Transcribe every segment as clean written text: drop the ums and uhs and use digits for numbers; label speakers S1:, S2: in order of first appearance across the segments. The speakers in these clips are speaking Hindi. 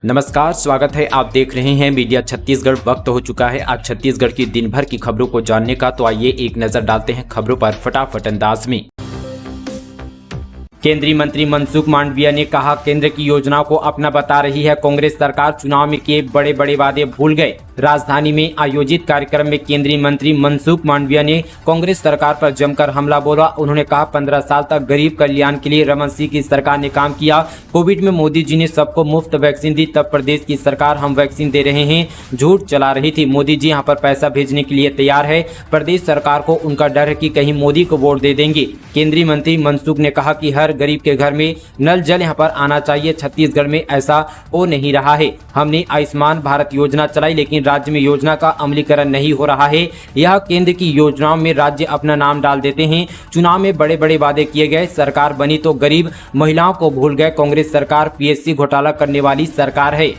S1: नमस्कार, स्वागत है। आप देख रहे हैं मीडिया छत्तीसगढ़। वक्त हो चुका है आज छत्तीसगढ़ की दिन भर की खबरों को जानने का, तो आइए एक नजर डालते हैं खबरों पर फटाफट अंदाज में। केंद्रीय मंत्री मनसुख मांडविया ने कहा, केंद्र की योजनाओं को अपना बता रही है कांग्रेस सरकार, चुनाव में किए बड़े बड़े वादे भूल गए। राजधानी में आयोजित कार्यक्रम में केंद्रीय मंत्री मनसुख मांडविया ने कांग्रेस सरकार पर जमकर हमला बोला। उन्होंने कहा, 15 साल तक गरीब कल्याण के लिए रमन सिंह की सरकार ने काम किया। कोविड में मोदी जी ने सबको मुफ्त वैक्सीन दी, तब प्रदेश की सरकार हम वैक्सीन दे रहे हैं झूठ चला रही थी। मोदी जी यहाँ पर पैसा भेजने के लिए तैयार है। प्रदेश सरकार को उनका डर है कि कहीं मोदी को वोट दे देंगे। केंद्रीय मंत्री मनसुख ने कहा कि हर गरीब के घर में नल जल यहाँ पर आना चाहिए। छत्तीसगढ़ में ऐसा हो नहीं रहा है। हमने आयुष्मान भारत योजना चलाई, लेकिन राज्य में योजना का अमलीकरण नहीं हो रहा है। यह केंद्र की योजनाओं में राज्य अपना नाम डाल देते हैं। चुनाव में बड़े बड़े वादे किए गए, सरकार बनी तो गरीब महिलाओं को भूल गए। कांग्रेस सरकार पीएससी घोटाला करने वाली सरकार है।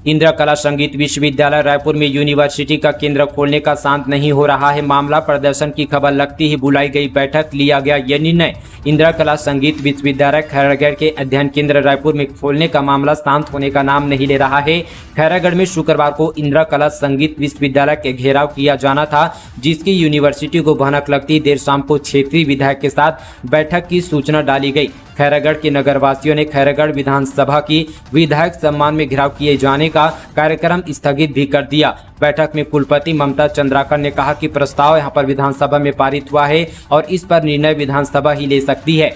S1: इंदिरा कला संगीत विश्वविद्यालय रायपुर में यूनिवर्सिटी का केंद्र खोलने का शांत नहीं हो रहा है मामला। प्रदर्शन की खबर लगती ही बुलाई गई बैठक लिया गया यह निर्णय। इंदिरा कला संगीत विश्वविद्यालय खैरागढ़ के अध्ययन केंद्र रायपुर में खोलने का मामला शांत होने का नाम नहीं ले रहा है। खैरागढ़ में शुक्रवार को इंदिरा कला संगीत विश्वविद्यालय के घेराव किया जाना था, जिसकी यूनिवर्सिटी को भनक लगती देर शाम को क्षेत्रीय विधायक के साथ बैठक की सूचना डाली गई। खैरागढ़ के नगरवासियों ने खैरागढ़ विधानसभा की विधायक सम्मान में घेराव किए जाने का कार्यक्रम स्थगित भी कर दिया। बैठक में कुलपति ममता चंद्राकर ने कहा कि प्रस्ताव यहां पर विधानसभा में पारित हुआ है और इस पर निर्णय विधानसभा ही ले सकती है।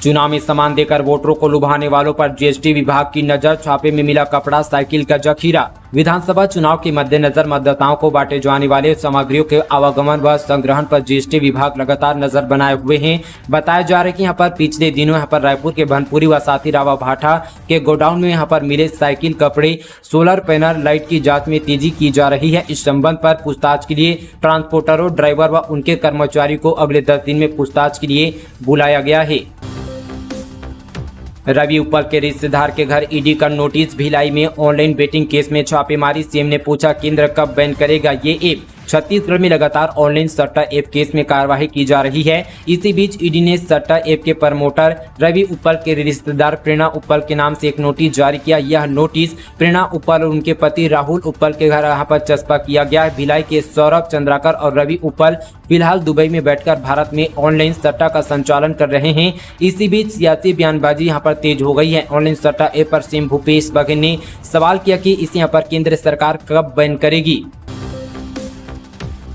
S1: चुनाव में सामान देकर वोटरों को लुभाने वालों पर जीएसटी विभाग की नजर। छापे में मिला कपड़ा, साइकिल का जखीरा। विधानसभा चुनाव के मद्देनजर मतदाताओं को बांटे जाने वाले सामग्रियों के आवागमन व संग्रहण पर जीएसटी विभाग लगातार नजर बनाए हुए हैं। बताया जा रहा है कि यहाँ पर पिछले दिनों यहाँ पर रायपुर के भनपुरी व साथी रावा भाटा के गोडाउन में यहाँ पर मिले साइकिल, कपड़े, सोलर पैनल, लाइट की जांच में तेजी की जा रही है। इस संबंध पर पूछताछ के लिए ट्रांसपोर्टरों, ड्राइवर व उनके कर्मचारी को अगले 10 दिन में पूछताछ के लिए बुलाया गया है। रवि उप्पल के रिश्तेदार के घर ईडी का नोटिस। भिलाई में ऑनलाइन बेटिंग केस में छापेमारी। सीएम ने पूछा, केंद्र कब बैन करेगा ये ऐप। छत्तीसगढ़ में लगातार ऑनलाइन सट्टा ऐप केस में कार्रवाई की जा रही है। इसी बीच ईडी ने सट्टा ऐप के प्रमोटर रवि उप्पल के रिश्तेदार प्रेरणा उप्पल के नाम से एक नोटिस जारी किया। यह नोटिस प्रेरणा उप्पल और उनके पति राहुल उप्पल के घर यहाँ पर चस्पा किया गया है। भिलाई के सौरभ चंद्राकर और रवि उप्पल फिलहाल दुबई में बैठकर भारत में ऑनलाइन सट्टा का संचालन कर रहे हैं। इसी बीच सियासी बयानबाजी यहाँ पर तेज हो गई है। ऑनलाइन सट्टा ऐप पर सीएम भूपेश बघेल ने सवाल किया कि इसे यहाँ पर केंद्र सरकार कब बैन करेगी।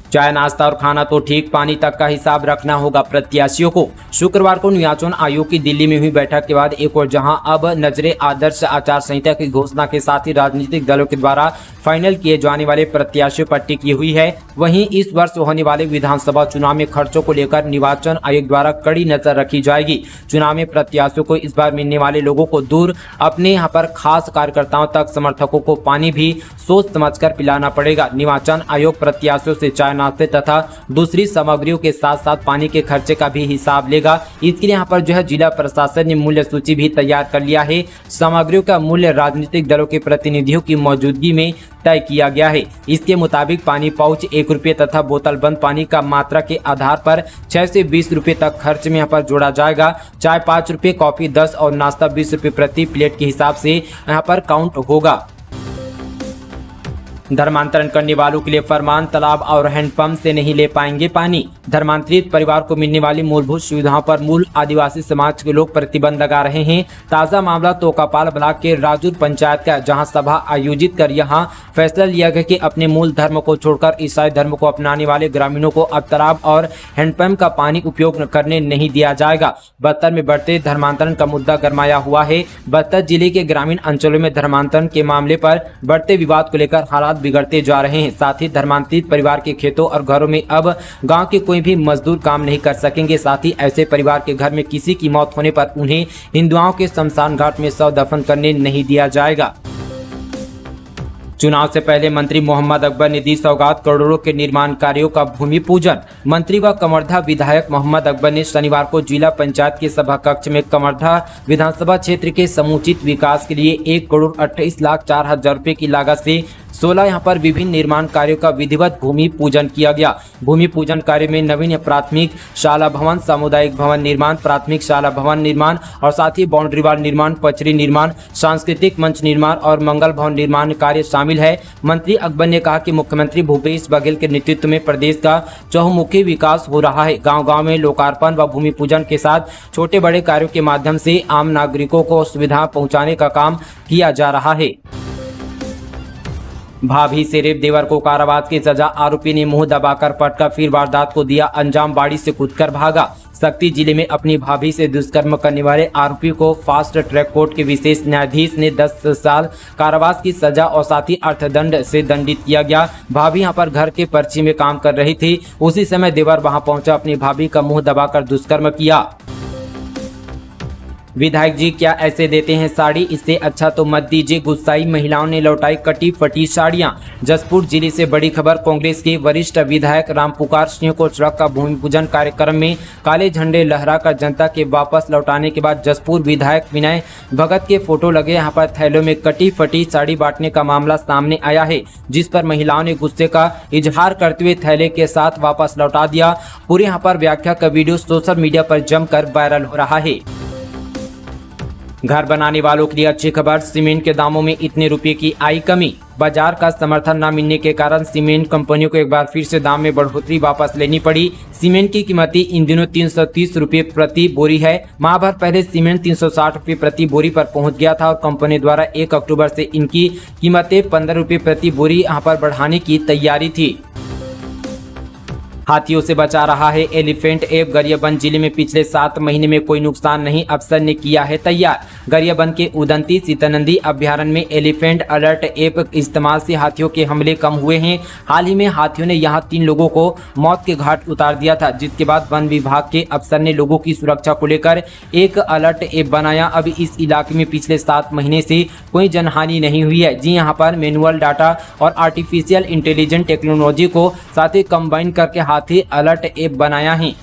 S1: चाय, नाश्ता और खाना तो ठीक, पानी तक का हिसाब रखना होगा प्रत्याशियों को। शुक्रवार को निर्वाचन आयोग की दिल्ली में हुई बैठक के बाद एक और जहां अब नजरे आदर्श आचार संहिता की घोषणा के साथ ही राजनीतिक दलों के द्वारा फाइनल किए जाने वाले प्रत्याशियों पर टिकी हुई है, वहीं इस वर्ष होने वाले विधानसभा चुनाव में खर्चों को लेकर निर्वाचन आयोग द्वारा कड़ी नजर रखी जाएगी। चुनाव में प्रत्याशियों को इस बार मिलने वाले लोगों को दूर, अपने यहाँ पर खास कार्यकर्ताओं तक समर्थकों को पानी भी सोच समझकर पिलाना पड़ेगा। निर्वाचन आयोग प्रत्याशियों से चाय, नाश्ते तथा दूसरी सामग्रियों के साथ साथ पानी के खर्चे का भी हिसाब लेगा। इसके लिए यहाँ पर जो है जिला प्रशासन ने मूल्य सूची भी तैयार कर लिया है। सामग्रियों का मूल्य राजनीतिक दलों के प्रतिनिधियों की मौजूदगी में तय किया गया है। इसके मुताबिक पानी पाउच 1 रुपये तथा बोतल बंद पानी का मात्रा के आधार पर 6 से 20 रुपये तक खर्च में यहाँ पर जोड़ा जाएगा। चाय 5 रुपये, कॉफी 10 और नाश्ता 20 रुपये प्रति प्लेट के हिसाब से यहाँ पर काउंट होगा। धर्मांतरण करने वालों के लिए फरमान, तालाब और हैंडपंप से नहीं ले पाएंगे पानी। धर्मांतरित परिवार को मिलने वाली मूलभूत सुविधाओं पर मूल आदिवासी समाज के लोग प्रतिबंध लगा रहे हैं। ताजा मामला तोकापाल ब्लॉक के राजूर पंचायत का, जहां सभा आयोजित कर यहां फैसला लिया गया कि अपने मूल धर्म को छोड़कर ईसाई धर्म को अपनाने वाले ग्रामीणों को अब तालाब और हैंडपंप का पानी उपयोग करने नहीं दिया जाएगा। बस्तर में बढ़ते धर्मांतरण का मुद्दा गरमाया हुआ है। बस्तर जिले के ग्रामीण अंचलों में धर्मांतरण के मामले पर बढ़ते विवाद को लेकर हालात बिगड़ते जा रहे हैं। साथ ही धर्मांतरित परिवार के खेतों और घरों में अब गांव के कोई भी मजदूर काम नहीं कर सकेंगे। साथ ही ऐसे परिवार के घर में किसी की मौत होने पर उन्हें हिंदुओं के शमशान घाट में शव दफन करने नहीं दिया जाएगा। चुनाव से पहले मंत्री मोहम्मद अकबर ने दी सौगात, करोड़ों के निर्माण कार्यों का भूमि पूजन। मंत्री व कमरधा विधायक मोहम्मद अकबर ने शनिवार को जिला पंचायत के सभा कक्ष में कमरधा विधानसभा क्षेत्र के समुचित विकास के लिए 1,28,04,000 रुपए की लागत से 16 यहाँ पर विभिन्न निर्माण कार्यों का विधिवत भूमि पूजन किया गया। भूमि पूजन कार्य में नवीन प्राथमिक शाला भवन, सामुदायिक भवन निर्माण, प्राथमिक शाला भवन निर्माण और साथ ही बाउंड्री वाल निर्माण, पचरी निर्माण, सांस्कृतिक मंच निर्माण और मंगल भवन निर्माण कार्य शामिल है। मंत्री अकबर ने कहा कि मुख्यमंत्री भूपेश बघेल के नेतृत्व में प्रदेश का चहुमुखी विकास हो रहा है। गांव-गांव में लोकार्पण व भूमि पूजन के साथ छोटे बड़े कार्यों के माध्यम से आम नागरिकों को सुविधा पहुंचाने का काम किया जा रहा है। भाभी से रेप, देवर को कारावास की सजा, आरोपी ने मुंह दबाकर पटका, फिर वारदात को दिया अंजाम, बाड़ी से कूदकर भागा। शक्ति जिले में अपनी भाभी से दुष्कर्म करने वाले आरोपी को फास्ट ट्रैक कोर्ट के विशेष न्यायाधीश ने 10 साल कारावास की सजा और साथ ही अर्थदंड से दंडित किया गया। भाभी यहां पर घर के पर्ची में काम कर रही थी। उसी समय देवर वहां पहुंचा, अपनी भाभी का मुंह दबाकर दुष्कर्म किया। विधायक जी क्या ऐसे देते हैं साड़ी, इससे अच्छा तो मत दीजिए। गुस्साई महिलाओं ने लौटाई कटी फटी साड़ियां। जसपुर जिले से बड़ी खबर, कांग्रेस के वरिष्ठ विधायक रामपुकार सिंह को ट्रक का भूमि पूजन कार्यक्रम में काले झंडे लहराकर जनता के वापस लौटाने के बाद जसपुर विधायक विनय भगत के फोटो लगे यहाँ पर थैलों में कटी फटी साड़ी बांटने का मामला सामने आया है, जिस पर महिलाओं ने गुस्से का इजहार करते हुए थैले के साथ वापस लौटा दिया। पूरे यहाँ पर व्याख्या का वीडियो सोशल मीडिया पर जमकर वायरल हो रहा है। घर बनाने वालों के लिए अच्छी खबर, सीमेंट के दामों में इतने रुपए की आई कमी। बाजार का समर्थन न मिलने के कारण सीमेंट कंपनियों को एक बार फिर से दाम में बढ़ोतरी वापस लेनी पड़ी। सीमेंट की कीमत इन दिनों 330 रुपये प्रति बोरी है। माह भर पहले सीमेंट 360 रुपये प्रति बोरी पर पहुंच गया था और कंपनी द्वारा 1 अक्टूबर से इनकी कीमतें 15 रुपये प्रति बोरी यहाँ पर बढ़ाने की तैयारी थी। हाथियों से बचा रहा है एलिफेंट ऐप। गरियाबंद जिले में पिछले 7 महीने में कोई नुकसान नहीं, अफसर ने किया है तैयार। गरियाबंद के उदंती सीतानंदी अभ्यारण्य में एलिफेंट अलर्ट ऐप इस्तेमाल से हाथियों के हमले कम हुए हैं। हाल ही में हाथियों ने यहां 3 लोगों को मौत के घाट उतार दिया था, जिसके बाद वन विभाग के अफसर ने लोगों की सुरक्षा को लेकर एक अलर्ट ऐप बनाया। अब इस इलाके में पिछले 7 महीने से कोई जनहानि नहीं हुई है। जी यहाँ पर मैनुअल डाटा और आर्टिफिशियल इंटेलिजेंस टेक्नोलॉजी को साथ ही कंबाइन करके हाथी अलर्ट ऐप बनाया है।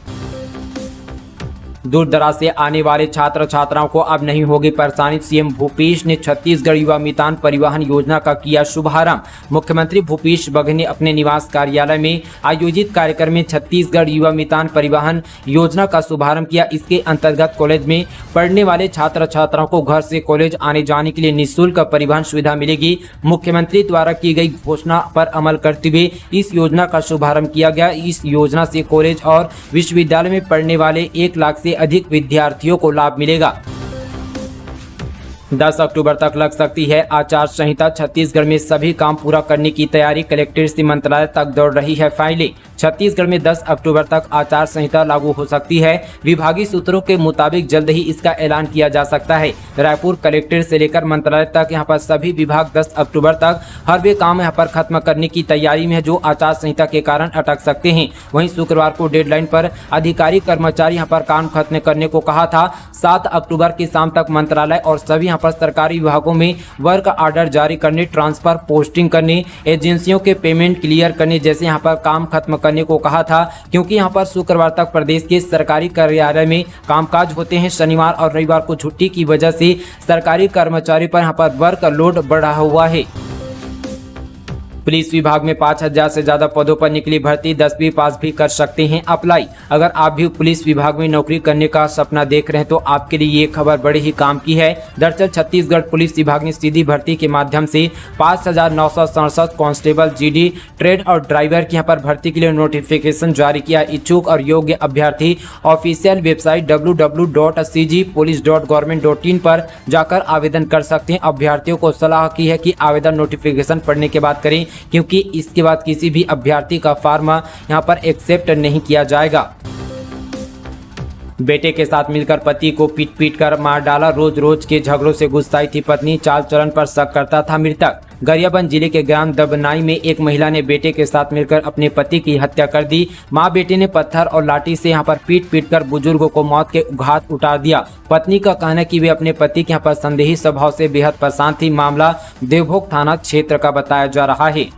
S1: दूर दराज से आने वाले छात्र छात्राओं को अब नहीं होगी परेशानी। सीएम भूपेश ने छत्तीसगढ़ युवा मितान परिवहन योजना का किया शुभारंभ। मुख्यमंत्री भूपेश बघेल ने अपने निवास कार्यालय में आयोजित कार्यक्रम में छत्तीसगढ़ युवा मितान परिवहन योजना का शुभारंभ किया। इसके अंतर्गत कॉलेज में पढ़ने वाले छात्र छात्राओं को घर से कॉलेज आने जाने के लिए निःशुल्क परिवहन सुविधा मिलेगी। मुख्यमंत्री द्वारा की गई घोषणा पर अमल करते हुए इस योजना का शुभारंभ किया गया। इस योजना से कॉलेज और विश्वविद्यालय में पढ़ने वाले 1 लाख से अधिक विद्यार्थियों को लाभ मिलेगा। 10 अक्टूबर तक लग सकती है आचार संहिता। छत्तीसगढ़ में सभी काम पूरा करने की तैयारी, कलेक्टर से मंत्रालय तक दौड़ रही है फाइलें। छत्तीसगढ़ में 10 अक्टूबर तक आचार संहिता लागू हो सकती है। विभागीय सूत्रों के मुताबिक जल्द ही इसका ऐलान किया जा सकता है। रायपुर कलेक्टर से लेकर मंत्रालय तक यहाँ पर सभी विभाग 10 अक्टूबर तक हर वे काम यहाँ पर खत्म करने की तैयारी में है जो आचार संहिता के कारण अटक सकते हैं। वहीं शुक्रवार को डेडलाइन पर अधिकारी कर्मचारी यहाँ पर काम खत्म करने को कहा था। 7 अक्टूबर की शाम तक मंत्रालय और सभी यहाँ पर सरकारी विभागों में वर्क ऑर्डर जारी करने, ट्रांसफर पोस्टिंग करने, एजेंसियों के पेमेंट क्लियर करने जैसे यहाँ पर काम खत्म करने को कहा था, क्योंकि यहाँ पर शुक्रवार तक प्रदेश के सरकारी कार्यालय में कामकाज होते हैं। शनिवार और रविवार को छुट्टी की वजह से सरकारी कर्मचारी पर यहाँ पर वर्क लोड बढ़ा हुआ है। पुलिस विभाग में 5000 से ज्यादा पदों पर निकली भर्ती, 10वीं पास भी कर सकते हैं अप्लाई। अगर आप भी पुलिस विभाग में नौकरी करने का सपना देख रहे हैं तो आपके लिए ये खबर बड़े ही काम की है। दरअसल छत्तीसगढ़ पुलिस विभाग ने सीधी भर्ती के माध्यम से 5967 कांस्टेबल, जीडी, ट्रेड और ड्राइवर की यहाँ पर भर्ती के लिए नोटिफिकेशन जारी किया। इच्छुक और योग्य अभ्यर्थी ऑफिशियल वेबसाइट www.cgpolice.government.in पर जाकर आवेदन कर सकते हैं। अभ्यर्थियों को सलाह की है कि आवेदन नोटिफिकेशन पढ़ने के बाद करें, क्योंकि इसके बाद किसी भी अभ्यर्थी का फॉर्म यहां पर एक्सेप्ट नहीं किया जाएगा। बेटे के साथ मिलकर पति को पीट कर मार डाला। रोज रोज के झगड़ों से गुस्साई थी पत्नी, चाल चलन पर शक करता था मृतक। गरियाबंद जिले के ग्राम दबनाई में एक महिला ने बेटे के साथ मिलकर अपने पति की हत्या कर दी। मां बेटे ने पत्थर और लाठी से यहां पर पीट कर बुजुर्गों को मौत के घाट उतार दिया। पत्नी का कहना है कि वे अपने पति के यहां पर संदेही स्वभाव से बेहद परेशान थी। मामला देवभोग थाना क्षेत्र का बताया जा रहा है।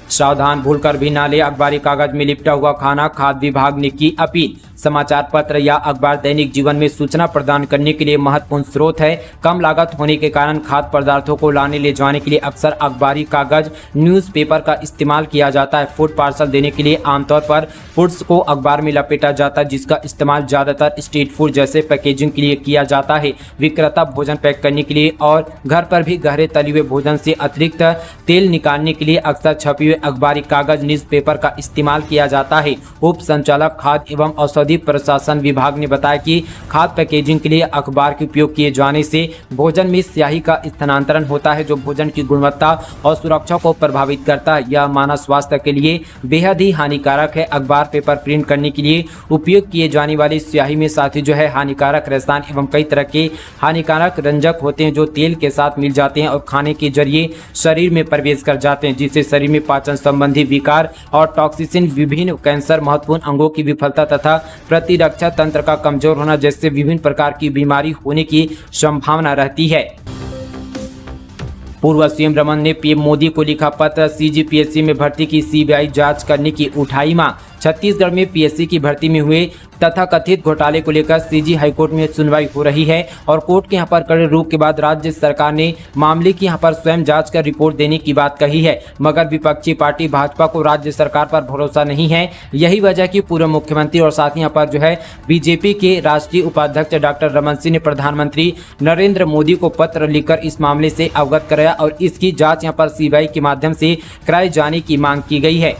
S1: सावधान, भूलकर भी ना ले अखबारी कागज में लिपटा हुआ खाना, खाद्य विभाग ने की अपील। समाचार पत्र या अखबार दैनिक जीवन में सूचना प्रदान करने के लिए महत्वपूर्ण स्रोत है। कम लागत होने के कारण खाद्य पदार्थों को लाने ले जाने के लिए अक्सर अखबारी कागज न्यूज़पेपर का इस्तेमाल किया जाता है। फूड पार्सल देने के लिए आमतौर पर फूड्स को अखबार में लपेटा जाता है, जिसका इस्तेमाल ज्यादातर स्ट्रीट फूड जैसे पैकेजिंग के लिए किया जाता है। विक्रेता भोजन पैक करने के लिए और घर पर भी गहरे तले हुए भोजन से अतिरिक्त तेल निकालने के लिए अक्सर छपे हुए अखबारी कागज न्यूज़पेपर का इस्तेमाल किया जाता है। उप संचालक खाद्य एवं औषधि प्रशासन विभाग ने बताया कि खाद्य पैकेजिंग के लिए अखबार के उपयोग किए जाने से भोजन में स्याही का स्थानांतरण होता है, जो भोजन की गुणवत्ता और सुरक्षा को प्रभावित करता है। यह मानव स्वास्थ्य के लिए बेहद ही हानिकारक है। अखबार पेपर प्रिंट करने के लिए उपयोग किए जाने वाली स्याही में साथ ही हानिकारक रसायन एवं कई तरह के हानिकारक रंजक होते हैं, जो तेल के साथ मिल जाते हैं और खाने के जरिए शरीर में प्रवेश कर जाते हैं, जिससे शरीर में पाचन संबंधी विकार और टॉक्सिसिन, विभिन्न कैंसर, महत्वपूर्ण अंगों की विफलता तथा प्रतिरक्षा तंत्र का कमजोर होना जैसे विभिन्न प्रकार की बीमारी होने की संभावना रहती है। पूर्व सीएम रमन ने पीएम मोदी को लिखा पत्र, सीजीपीएससी में भर्ती की सीबीआई जांच करने की उठाई मांग। छत्तीसगढ़ में पीएससी की भर्ती में हुए तथा कथित घोटाले को लेकर सीजी हाईकोर्ट में सुनवाई हो रही है और कोर्ट के यहाँ पर कड़े रुख के बाद राज्य सरकार ने मामले की यहाँ पर स्वयं जांच कर रिपोर्ट देने की बात कही है, मगर विपक्षी पार्टी भाजपा को राज्य सरकार पर भरोसा नहीं है। यही वजह कि पूर्व मुख्यमंत्री और साथ ही यहाँ पर बीजेपी के राष्ट्रीय उपाध्यक्ष डॉक्टर रमन सिंह ने प्रधानमंत्री नरेंद्र मोदी को पत्र लिखकर इस मामले से अवगत कराया और इसकी जाँच यहाँ पर सीबीआई के माध्यम से कराए जाने की मांग की गई है।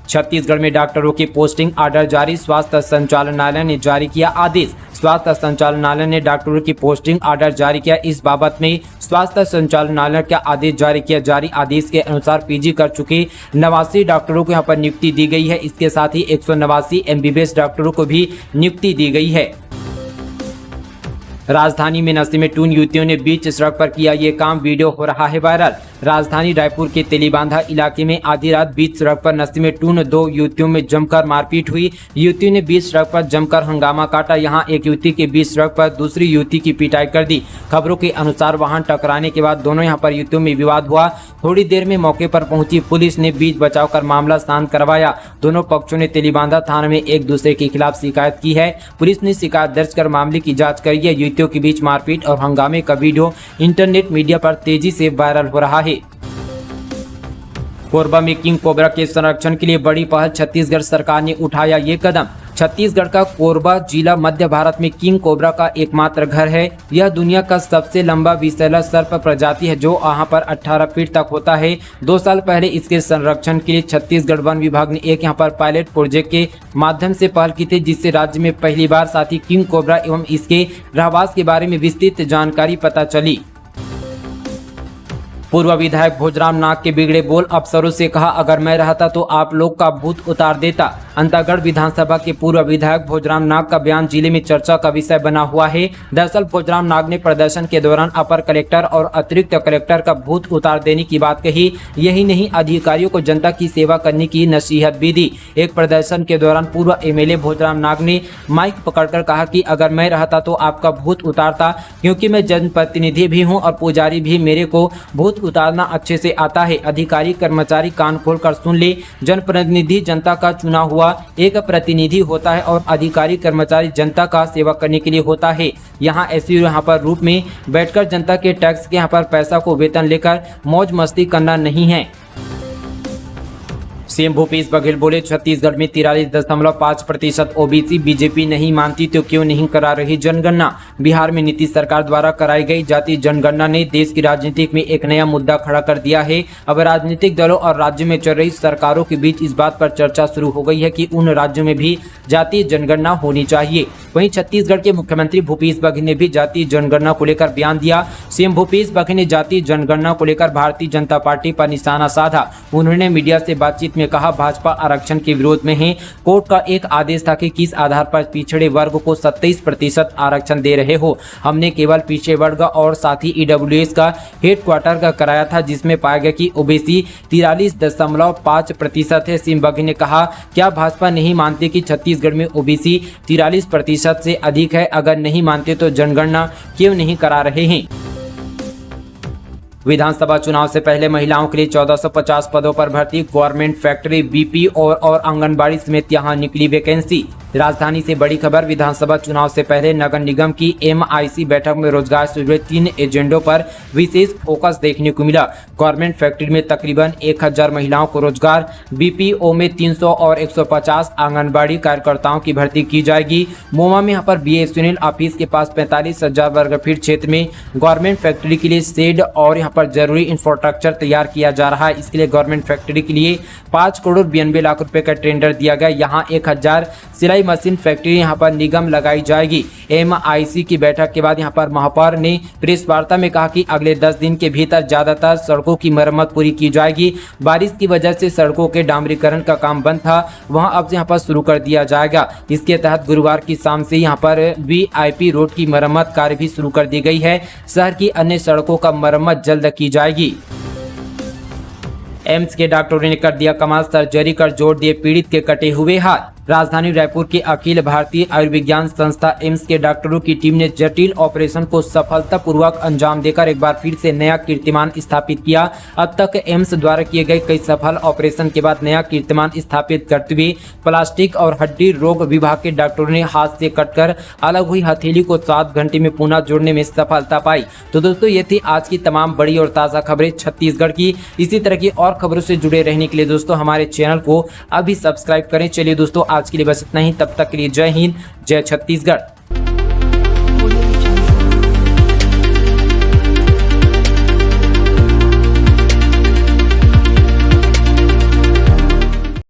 S1: छत्तीसगढ़ में डॉक्टरों के पोस्टिंग आर्डर जारी, स्वास्थ्य संचालनालय ने जारी किया आदेश। स्वास्थ्य संचालनालय ने डॉक्टरों की पोस्टिंग आर्डर जारी किया। इस बाबत में स्वास्थ्य संचालनालय का आदेश जारी किया। जारी आदेश के अनुसार पीजी कर चुके 89 डॉक्टरों को यहाँ पर नियुक्ति दी गई है। इसके साथ ही 189 एमबीबीएस डॉक्टरों को भी नियुक्ति दी गई है। राजधानी में नशे में टून युवतियों ने बीच सड़क पर किया ये काम, वीडियो हो रहा है वायरल। राजधानी रायपुर के तेलीबांधा इलाके में आधी रात बीच सड़क पर नशे में टून 2 युवतियों में जमकर मारपीट हुई। युवतियों ने बीच सड़क पर जमकर हंगामा काटा। यहां एक युवती के बीच सड़क पर दूसरी युवती की पिटाई कर दी। खबरों के अनुसार वाहन टकराने के बाद दोनों यहां पर युवतियों में विवाद हुआ। थोड़ी देर में मौके पर पहुंची पुलिस ने बीच बचाव कर मामला शांत करवाया। दोनों पक्षों ने तेलीबांधा थाना में एक दूसरे के खिलाफ शिकायत की है। पुलिस ने शिकायत दर्ज कर मामले की जाँच करी है। युवतियों के बीच मारपीट और हंगामे का वीडियो इंटरनेट मीडिया पर तेजी से वायरल हो रहा है। कोरबा में किंग कोबरा के संरक्षण के लिए बड़ी पहल, छत्तीसगढ़ सरकार ने उठाया ये कदम। छत्तीसगढ़ का कोरबा जिला मध्य भारत में किंग कोबरा का एकमात्र घर है। यह दुनिया का सबसे लंबा विषैला सर्प प्रजाति है, जो यहाँ पर 18 फीट तक होता है। 2 साल पहले इसके संरक्षण के लिए छत्तीसगढ़ वन विभाग ने एक यहाँ पर पायलट प्रोजेक्ट के माध्यम से पहल की थी, जिससे राज्य में पहली बार साथी किंग कोबरा एवं इसके रहवास के बारे में विस्तृत जानकारी पता चली। पूर्व विधायक भोजराम नाग के बिगड़े बोल, अफसरों से कहा अगर मैं रहता तो आप लोग का भूत उतार देता। अंतागढ़ विधानसभा के पूर्व विधायक भोजराम नाग का बयान जिले में चर्चा का विषय बना हुआ है। दरअसल भोजराम नाग ने प्रदर्शन के दौरान अपर कलेक्टर और अतिरिक्त कलेक्टर का भूत उतार देने की बात कही। यही नहीं, अधिकारियों को जनता की सेवा करने की नसीहत भी दी। एक प्रदर्शन के दौरान पूर्व एमएलए भोजराम नाग ने माइक पकड़कर कहा कि अगर मैं रहता तो आपका भूत उतारता, क्योंकि मैं जनप्रतिनिधि भी हूँ और पुजारी भी, मेरे को भूत उतारना अच्छे से आता है। अधिकारी कर्मचारी कान खोलकर सुन ले, जनप्रतिनिधि जनता का चुना हुआ एक प्रतिनिधि होता है और अधिकारी कर्मचारी जनता का सेवा करने के लिए होता है। यहाँ ऐसे यहाँ पर रूप में बैठकर जनता के टैक्स के यहाँ पर पैसा को वेतन लेकर मौज मस्ती करना नहीं है। सीएम भूपेश बघेल बोले, छत्तीसगढ़ में 43.5% ओबीसी, बीजेपी नहीं मानती तो क्यों नहीं करा रही जनगणना। बिहार में नीतीश सरकार द्वारा कराई गई जाति जनगणना ने देश की राजनीति में एक नया मुद्दा खड़ा कर दिया है। अब राजनीतिक दलों और राज्य में चल रही सरकारों के बीच इस बात पर चर्चा शुरू हो गई है कि उन राज्यों में भी जातीय जनगणना होनी चाहिए। वहीं छत्तीसगढ़ के मुख्यमंत्री भूपेश बघेल ने भी जातीय जनगणना को लेकर बयान दिया। सीएम भूपेश बघेल ने जातीय जनगणना को लेकर भारतीय जनता पार्टी पर निशाना साधा। उन्होंने मीडिया से बातचीत में कहा, भाजपा आरक्षण के विरोध में है। कोर्ट का एक आदेश था कि किस आधार पर पिछड़े वर्ग को 27% आरक्षण दे रहे हो। हमने केवल पिछड़े वर्ग और साथ ही ईडब्ल्यूएस का हेडक्वार्टर का कराया था, जिसमें पाया गया कि ओबीसी 43.5% है। सीएम बघेल ने कहा, क्या भाजपा नहीं मानती कि छत्तीसगढ़ में ओबीसी 43% से अधिक है? अगर नहीं मानते तो जनगणना क्यों नहीं करा रहे हैं? विधानसभा चुनाव से पहले महिलाओं के लिए 1450 पदों पर भर्ती, गवर्नमेंट फैक्ट्री, बीपी और आंगनबाड़ी समेत यहां निकली वैकेंसी। राजधानी से बड़ी खबर, विधानसभा चुनाव से पहले नगर निगम की MIC बैठक में रोजगार से जुड़े 3 एजेंडों पर विशेष फोकस देखने को मिला। गवर्नमेंट फैक्ट्री में तकरीबन 1000 महिलाओं को रोजगार, BPO में 300 और 150 आंगनबाड़ी कार्यकर्ताओं की भर्ती की जाएगी। मोमा में यहाँ पर BSNL ऑफिस के पास 45,000 वर्ग फीट क्षेत्र में गवर्नमेंट फैक्ट्री के लिए शेड और यहाँ पर जरूरी इंफ्रास्ट्रक्चर तैयार किया जा रहा है। इसके लिए गवर्नमेंट फैक्ट्री के लिए 5 करोड़ 92 लाख रुपए का टेंडर दिया गया। यहाँ 1000 सिलाई मशीन फैक्ट्री यहाँ पर निगम लगाई जाएगी। MIC की बैठक के बाद यहाँ पर महापौर ने प्रेस वार्ता में कहा कि अगले 10 दिन के भीतर ज्यादातर सड़कों की मरम्मत पूरी की जाएगी। बारिश की वजह से सड़कों के डामरीकरण का काम बंद था, वहां अब यहाँ पर शुरू कर दिया जाएगा। इसके तहत गुरुवार की शाम से यहाँ पर VIP रोड की मरम्मत कार्य भी शुरू कर दी गई है। शहर की अन्य सड़कों का मरम्मत जल्द की जाएगी। एम्स के डॉक्टरों ने कर दिया कमाल, सर्जरी कर जोड़ दिए पीड़ित के कटे हुए हाथ। राजधानी रायपुर के अखिल भारतीय आयुर्विज्ञान संस्था एम्स के डॉक्टरों की टीम ने जटिल ऑपरेशन को सफलतापूर्वक अंजाम देकर एक बार फिर से नया कीर्तिमान स्थापित किया। अब तक एम्स द्वारा किए गए कई सफल ऑपरेशन के बाद नया कीर्तिमान स्थापित करते हुए प्लास्टिक और हड्डी रोग विभाग के डॉक्टरों ने हाथ से कटकर अलग हुई हथेली को 7 घंटे में पुनः जोड़ने में सफलता पाई। तो दोस्तों, ये थी आज की तमाम बड़ी और ताज़ा खबरें छत्तीसगढ़ की। इसी तरह की और खबरों से जुड़े रहने के लिए दोस्तों हमारे चैनल को अभी सब्सक्राइब करें। चलिए दोस्तों, आज के लिए बस इतना ही। तब तक के लिए जय हिंद, जय छत्तीसगढ़।